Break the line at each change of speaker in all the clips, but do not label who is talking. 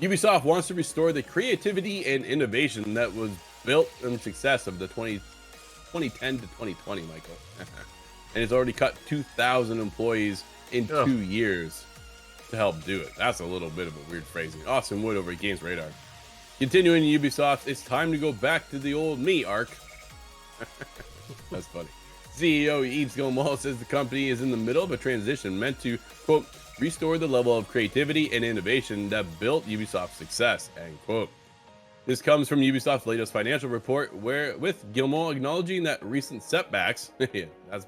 Ubisoft wants to restore the creativity and innovation that was built on the success of the 2010 to 2020, Michael. And it's already cut 2,000 employees in
Ugh.
2 years to help do it. That's a little bit of a weird phrasing. Austin Wood over at Games Radar. Continuing Ubisoft, it's time to go back to the old me arc. That's funny. CEO Yves Guillemot says the company is in the middle of a transition meant to, quote, restore the level of creativity and innovation that built Ubisoft's success, end quote. This comes from Ubisoft's latest financial report, where with Guillemot acknowledging that recent setbacks, yeah, that's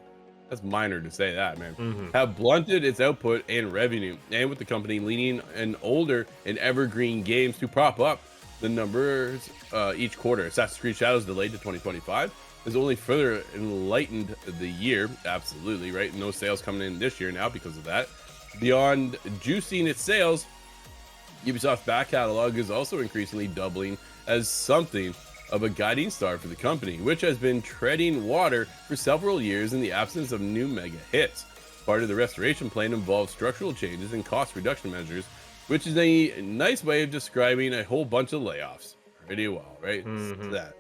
minor to say that, man, have blunted its output and revenue, and with the company leaning on older and evergreen games to prop up the numbers each quarter. Assassin's Creed Shadows delayed to 2025 has only further enlightened the year. Absolutely, right? No sales coming in this year now because of that. Beyond juicing its sales, Ubisoft's back catalog is also increasingly doubling as something of a guiding star for the company, which has been treading water for several years in the absence of new mega hits. Part of the restoration plan involves structural changes and cost reduction measures, which is a nice way of describing a whole bunch of layoffs. Pretty well, right? That.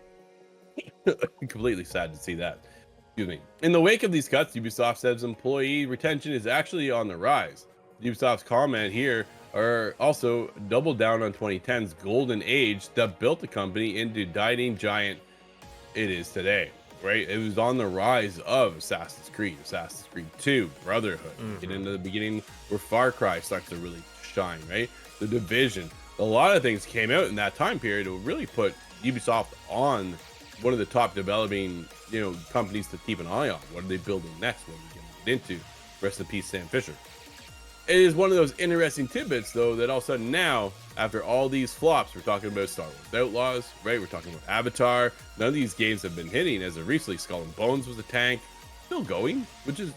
Completely sad to see that. Excuse me. In the wake of these cuts, Ubisoft says employee retention is actually on the rise. Ubisoft's comment here are also doubled down on 2010's golden age that built the company into dying giant it is today, right? It was on the rise of Assassin's Creed 2, Brotherhood, get into the beginning where Far Cry starts to really shine, right? The Division, a lot of things came out in that time period to really put Ubisoft on one of the top developing, companies to keep an eye on. What are they building next? What are they going to get into? Rest in peace, Sam Fisher. It is one of those interesting tidbits, though, that all of a sudden now, after all these flops, we're talking about Star Wars Outlaws, right? We're talking about Avatar. None of these games have been hitting as of recently. Skull and Bones was a tank, still going, which is,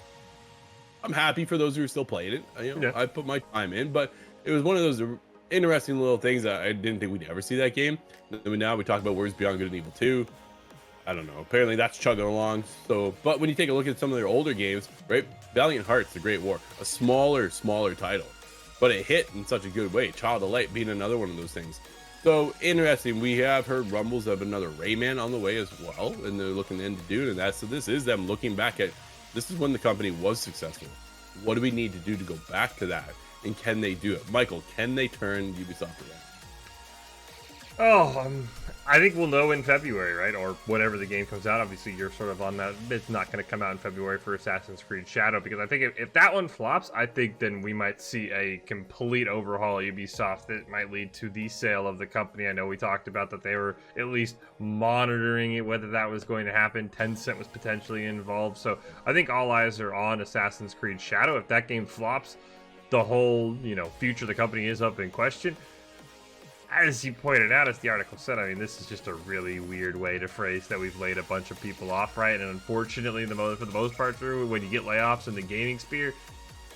I'm happy for those who are still playing it. I put my time in, but it was one of those interesting little things that I didn't think we'd ever see that game. Now we talk about Words Beyond Good and Evil 2. I don't know. Apparently that's chugging along. So, but when you take a look at some of their older games, right? Valiant Hearts, The Great War, a smaller title, but it hit in such a good way. Child of Light being another one of those things. So interesting. We have heard rumbles of another Rayman on the way as well, and they're looking into doing that. So this is them looking back at, this is when the company was successful. What do we need to do to go back to that? And can they do it? Michael, can they turn Ubisoft around?
I think we'll know in February, right? Or whenever the game comes out. Obviously, you're sort of on that. It's not going to come out in February for Assassin's Creed Shadow, because I think if that one flops, I think then we might see a complete overhaul of Ubisoft that might lead to the sale of the company. I know we talked about that they were at least monitoring it, whether that was going to happen. Tencent was potentially involved. So I think all eyes are on Assassin's Creed Shadow. If that game flops, the whole, future of the company is up in question. As you pointed out, as the article said, I mean, this is just a really weird way to phrase that we've laid a bunch of people off, right? And unfortunately, for the most part, when you get layoffs in the gaming sphere,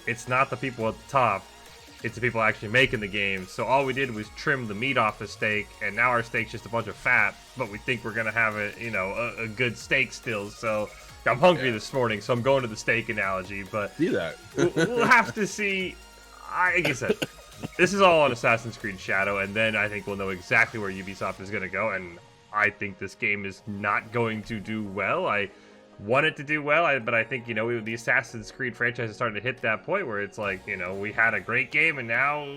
it's not the people at the top, it's the people actually making the games. So all we did was trim the meat off the steak, and now our steak's just a bunch of fat, but we think we're gonna have a good steak still. So I'm hungry this morning, so I'm going to the steak analogy. But
See that?
we'll have to see. Like I said, this is all on Assassin's Creed Shadow, and then I think we'll know exactly where Ubisoft is going to go, and I think this game is not going to do well. I want it to do well, but I think, the Assassin's Creed franchise is starting to hit that point where it's like, we had a great game, and now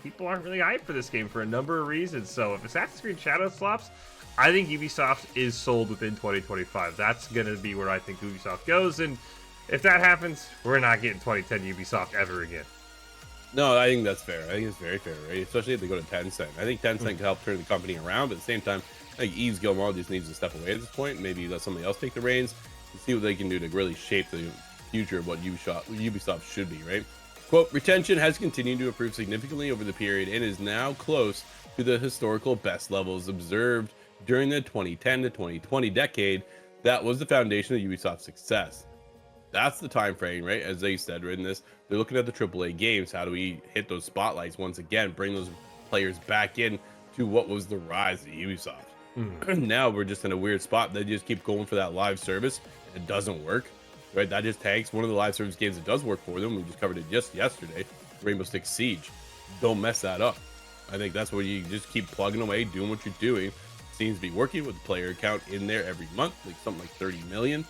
people aren't really hyped for this game for a number of reasons. So if Assassin's Creed Shadow flops, I think Ubisoft is sold within 2025. That's going to be where I think Ubisoft goes, and if that happens, we're not getting 2010 Ubisoft ever again.
No, I think that's fair. I think it's very fair, right? Especially if they go to Tencent. I think Tencent can help turn the company around, but at the same time, I think Yves Guillemot just needs to step away at this point. Maybe let somebody else take the reins and see what they can do to really shape the future of what Ubisoft should be, right? Quote, retention has continued to improve significantly over the period and is now close to the historical best levels observed during the 2010 to 2020 decade. That was the foundation of Ubisoft's success. That's the time frame, right? As they said in this, they're looking at the AAA games. How do we hit those spotlights once again? Bring those players back in to what was the rise of Ubisoft. Now we're just in a weird spot. They just keep going for that live service. It doesn't work, right? That just tanks one of the live service games that does work for them. We just covered it just yesterday. Rainbow Six Siege. Don't mess that up. I think that's where you just keep plugging away, doing what you're doing. Seems to be working with the player count in there every month, like something like 30 million.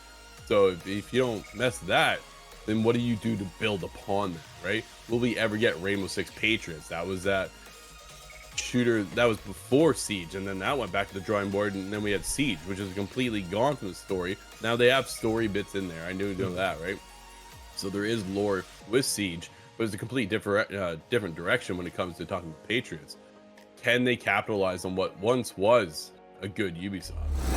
So if you don't mess that, then what do you do to build upon that, right? Will we ever get Rainbow Six Patriots? That was that shooter that was before Siege, and then that went back to the drawing board, and then we had Siege, which is completely gone from the story. Now they have story bits in there. I knew that, right? So there is lore with Siege, but it's a complete different direction when it comes to talking Patriots. Can they capitalize on what once was a good Ubisoft?